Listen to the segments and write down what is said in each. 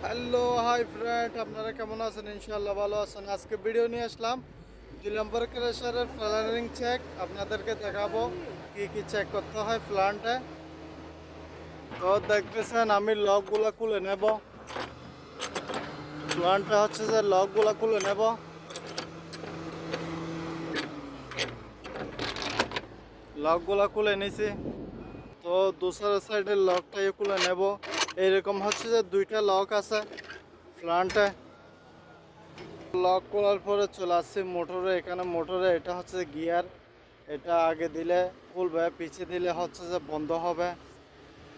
Hello hi friend, আপনারা কেমন আছেন? ইনশাআল্লাহ ভালো আছেন। আজকে ভিডিও নিয়ে আসলাম 2 নম্বর ক্রেশারের ফ্লারিং চেক। আপনাদেরকে দেখাবো কি কি চেক করতে হয় প্লান্টে। তো দেখতেছেন আমি লকগুলো খুলে নেব। প্লান্টে হচ্ছে যে লকগুলো খুলে নেব। লকগুলো খুলে নিছি। তো দুসরা সাইডের লকটাই খুলে নেব। এইরকম হচ্ছে যে 2টা লক আছে প্লান্টে। লক করার পরে চলে আসছি মোটরে। এখানে মোটরে এটা হচ্ছে গিয়ার, এটা আগে দিলে খুলবে, পিছিয়ে দিলে হচ্ছে যে বন্ধ হবে।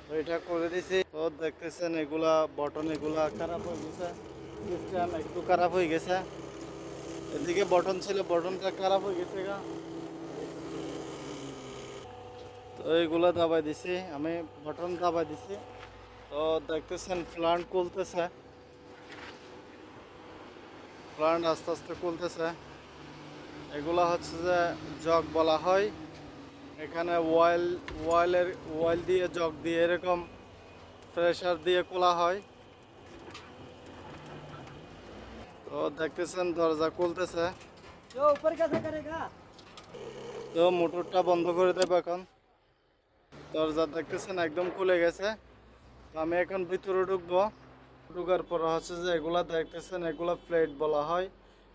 তো এটা করে দিছি। তো দেখতেছেন এগুলা বটন এগুলা খারাপ হয়ে গেছে, সিস্টেম একটু খারাপ হয়ে গেছে। এদিকে বটন ছিল, বটনটা খারাপ হয়ে গেছে গা। তো এইগুলা দাবাই দিছি আমি, বটন দাবাই দিছি। তো দেখতেছেন প্লান্ট খুলতেছে, প্লান্ট আস্তে আস্তে খুলতেছে। এগুলা হচ্ছে যে জগ বলা হয়। এখানে ওয়াইল দিয়ে জগ দিয়ে এরকম প্রেসার দিয়ে খোলা হয়। তো দেখতেছেন দরজা খুলতেছে। जो ऊपर कैसे करेगा। তো মোটরটা বন্ধ করে দেবো এখন। দরজা দেখতেছেন একদম খুলে গেছে। তো আমি এখন ভিতরে ঢুকবো। ঢুকার পর হচ্ছে যে এগুলা দেখতেছেন এগুলা প্লেট বলা হয়।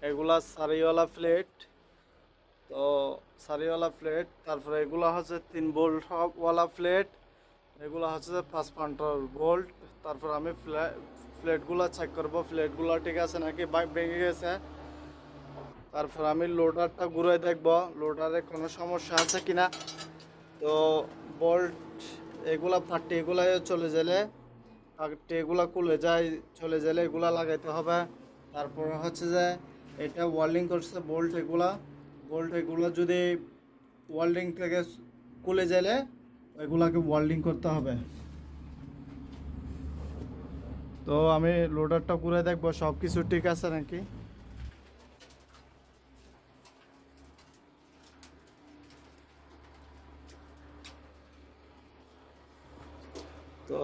এগুলা সারিওয়ালা প্লেট। তো সারিওয়ালা প্লেট, তারপরে এগুলা হচ্ছে 3 ভোল্ট ওয়ালা প্লেট। এগুলো হচ্ছে যে 5 ভোল্ট। তারপর আমি প্লেটগুলো চেক করব, প্লেটগুলো ঠিক আছে নাকি ভেঙে গেছে। তারপর আমি লোডারটা ঘুরে দেখব লোডারে কোনো সমস্যা আছে কিনা। তো বোল্ট এগুলা পার্টি এগুলা চলে গেলে, পার্টি এগুলা খুলে যায়, চলে গেলে এগুলা লাগাইতে হবে। তারপর হচ্ছে যে এটা ওয়েল্ডিং করছে বোল্ট এগুলো যদি ওয়েল্ডিং থেকে খুলে গেলে এগুলাকে ওয়েল্ডিং করতে হবে। তো আমি লোডারটা ঘুরে দেখবো সব কিছু ঠিক আছে নাকি। তো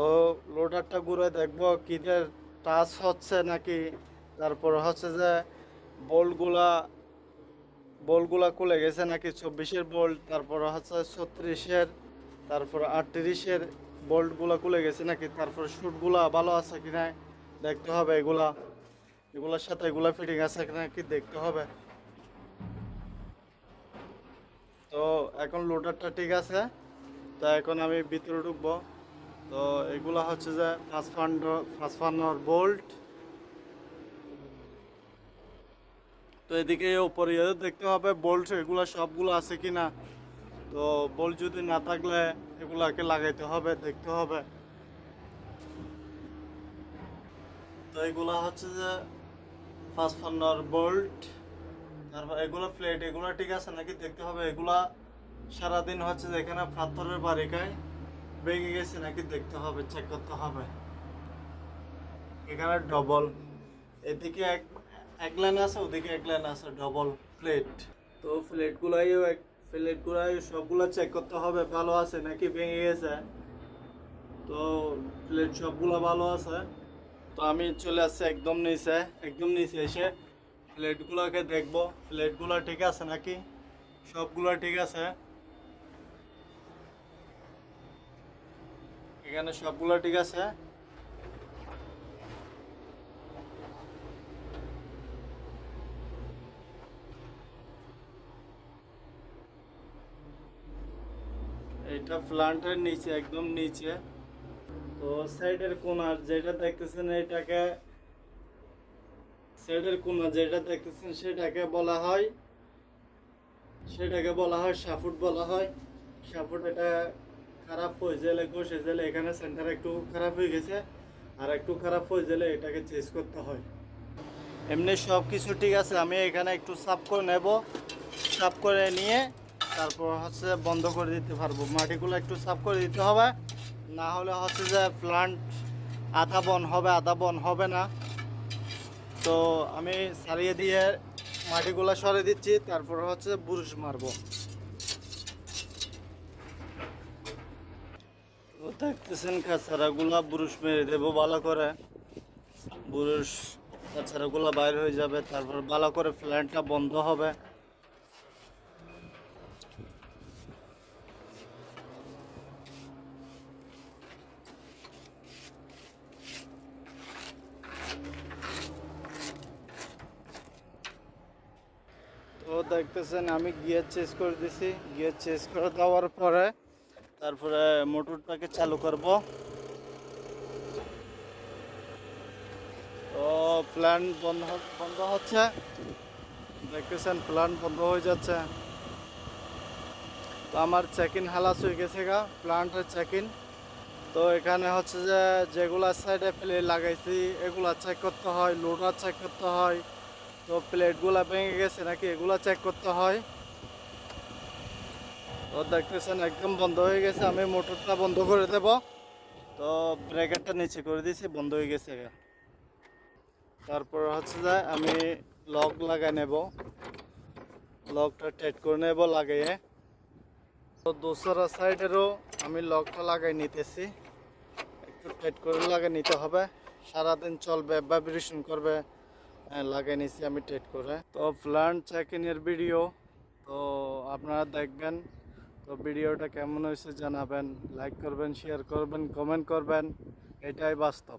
লোডারটা ঘুরে দেখবো কিদের টাচ হচ্ছে নাকি। তারপর হচ্ছে যে বোল্টগুলা বোল্টগুলা খুলে গেছে নাকি, 24-এর বোল্ট, তারপর হচ্ছে 36-এর, তারপর 38-এর বোল্টগুলা খুলে গেছে নাকি, তারপর শুটগুলা ভালো আছে কিনা দেখতে হবে। এগুলার সাথে এগুলা ফিটিং আছে কিনা কি দেখতে হবে। তো এখন লোডারটা ঠিক আছে। তো এখন আমি ভিতরে ঢুকবো। তো এগুলা হচ্ছে যে ফাঁসফান্নর বোল্ট। তো এদিকে উপরে দেখতে হবে বোল্ট এগুলা সবগুলো আছে কিনা। তো বোল্ট যদি না থাকলে এগুলাকে লাগাইতে হবে, দেখতে হবে। তো এগুলা হচ্ছে যে ফাঁসফান্নর বোল্ট। তারপর এগুলো প্লেট এগুলো ঠিক আছে নাকি দেখতে হবে। এগুলা সারাদিন হচ্ছে যে এখানে পাথরের বারিকায় ভেঙে গেছে নাকি দেখতে হবে, চেক করতে হবে। এখানে ডবল, এদিকে এক লাইন আছে, ওদিকে এক লাইন আছে, ডবল প্লেট। তো প্লেটগুলাই সবগুলো চেক করতে হবে ভালো আছে নাকি ভেঙে গেছে। তো প্লেট সবগুলো ভালো আছে। তো আমি চলে আসছি একদম নিচে এসে প্লেটগুলোকে দেখবো প্লেটগুলো ঠিক আছে নাকি, সবগুলো ঠিক আছে। এখানে সবগুলো ঠিক আছে। এটা প্লান্টের নিচে, একদম নিচে। তো সাইডের কোনার যেটা দেখতেছেন এটাকে, সাইডের কোনা যেটা দেখতেছেন সেটাকে বলা হয় সাফুট বলা হয়। সাফুট এটা খারাপ হয়ে গেলে, ঘষে গেলে, এখানে সেন্টার একটু খারাপ হয়ে গেছে, আর একটু খারাপ হয়ে গেলে এটাকে চেঞ্জ করতে হয়। এমনি সব কিছু ঠিক আছে। আমি এখানে একটু সাফ করে নেব, সাফ করে নিয়ে তারপর হচ্ছে বন্ধ করে দিতে পারবো। মাটিগুলো একটু সাফ করে দিতে হবে, না হলে হচ্ছে যে প্লান্ট আধা বন হবে না। তো আমি সারিয়ে দিয়ে মাটিগুলো সরে দিচ্ছি, তারপর হচ্ছে বুরুশ মারবো। তো দেখতেছেন খাঁচারাগুলা বুরুশ মেরে দেবো ভালো করে। বুরুষ তাছাড়াগুলো বাইর হয়ে যাবে, তারপর ভালো করে ফ্ল্যানটা বন্ধ হবে। তো দেখতেছেন আমি গিয়ার চেঞ্জ করে দিছি, গিয়ার চেঞ্জ করে দেওয়ার পরে তারপরে মোটরটাকে চালু করব। তো প্ল্যান বন্ধ হচ্ছে, দেখতেছেন প্ল্যান বন্ধ হয়ে যাচ্ছে। তো আমার চেক ইন হালাস হয়ে গেছে গা, প্ল্যান্টের চেক ইন। তো এখানে হচ্ছে যে যেগুলা সাইডে প্লেট লাগাইছি এগুলা চেক করতে হয়, লোডার চেক করতে হয়। তো প্লেটগুলা ভেঙে গেছে নাকি এগুলা চেক করতে হয়। তো দেখতেছেন একদম বন্ধ হয়ে গেছে, আমি মোটরটা বন্ধ করে দেব। তো ব্রেকারটা নিচে করে দিয়েছি, বন্ধ হয়ে গেছে গা। তারপর হচ্ছে যে আমি লক লাগাই নেব, লকটা টাইট করে নেব লাগিয়ে। তো দোসরা সাইডেরও আমি লকটা লাগাই নিতেছি, একটু টাইট করে লাগিয়ে নিতে হবে, সারাদিন চলবে, ভাইব্রেশন করবে। লাগিয়ে নিছি আমি টাইট করে। তো প্ল্যান্ট চেক ইনের ভিডিও তো আপনারা দেখবেন। তো ভিডিওটা কেমন হয়েছে জানাবেন, লাইক করবেন, শেয়ার করবেন, কমেন্ট করবেন, এটাই বাস্তব।